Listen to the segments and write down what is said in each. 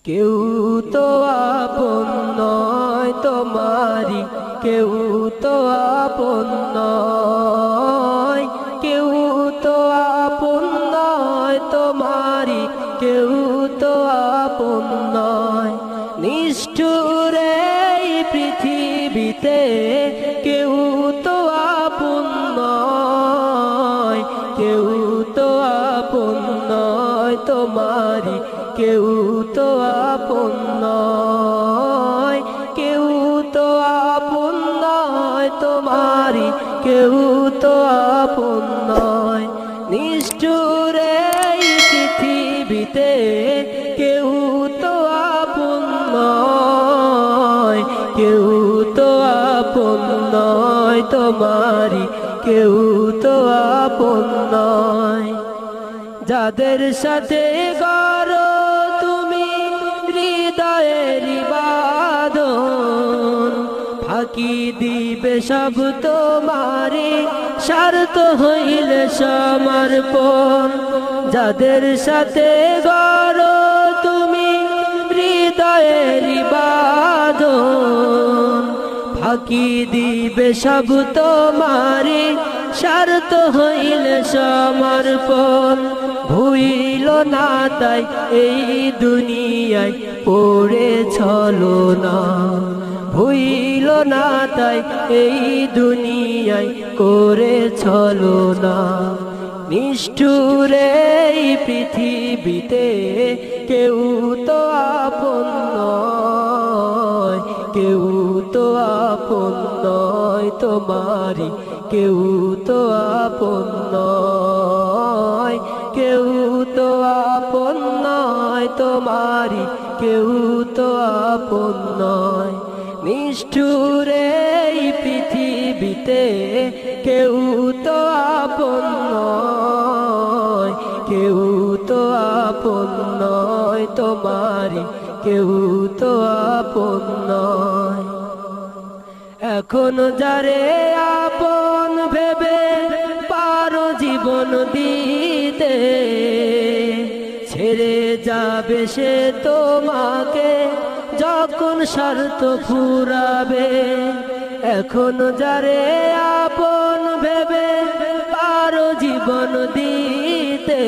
কেউ তো আপন নয় তোমারি, কেউ তো আপন নয়, কেউ তো আপন নয় তোমারি, কেউ তো আপন নয়। নিষ্ঠুর এই পৃথিবীতে কেউ তো আপন নয়, কেউ তো আপন নয় তোমারি, কেউ তো আপন নয়, কেউ তো আপন নয় তোমারি, কেউ তো আপন নয়। নিষ্ঠুর এই পৃথিবীতে কেউ তো আপন নয়, কেউ তো আপন নয় তোমারি, কেউ তো আপন নয়। যাদের সাথে গড়ো তুমি হৃদয়ের বাঁধন, ফাঁকি দিবে সব তোমারে স্বার্থ হইলে সমর্পণ। যাদের সাথে গড়ো তুমি হৃদয়ের বাঁধন, ফাঁকি দিবে সব তোমারে স্বার্থ হইলে সমর্পণ। ভুইল না তাই এই দুনিয়ায় পড়ে চলো না, ভুইল না তাই এই দুনিয়ায় করে চলো না। নিষ্ঠুর এই পৃথিবীতে কেউ তো আপন নয়, কেউ তো আপন নয় তোমারি, কেউ তো আপন নয়, কেউ তো আপন নয় তোমারি, কেউ তো আপন নয়। নিষ্ঠুর এই পৃথিবীতে কেউ তো আপন নয়, কেউ তো আপন নয় তোমারি, কেউ তো আপন নয়। এখন যারে আপন ভেবে পারো জীবন দিতে, ছেড়ে যাবে সে তোমাকে যখন স্বার্থ ফুরাবে। এখন যারে আপন ভেবে পারো জীবন দিতে,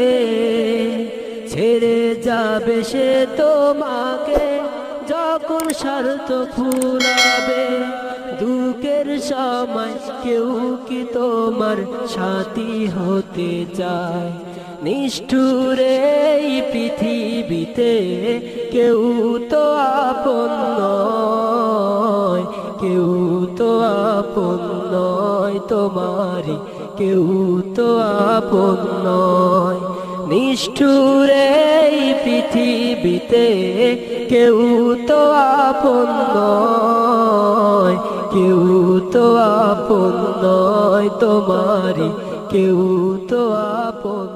ছেড়ে যাবে সে তোমাকে যখন স্বার্থ ফুরাবে। দুঃখের সময় কেউ কি তোমার সাথী হতে চায়? নিষ্ঠুর এই পৃথিবীতে কেউ তো আপন নয়, কেউ তো আপন নয় তোমারি, কেউ তো আপন নয়। নিষ্ঠুর এই পৃথিবীতে কেউ তো আপন নয়, কেউ তো আপন নয় তোমারি, কেউ তো আপন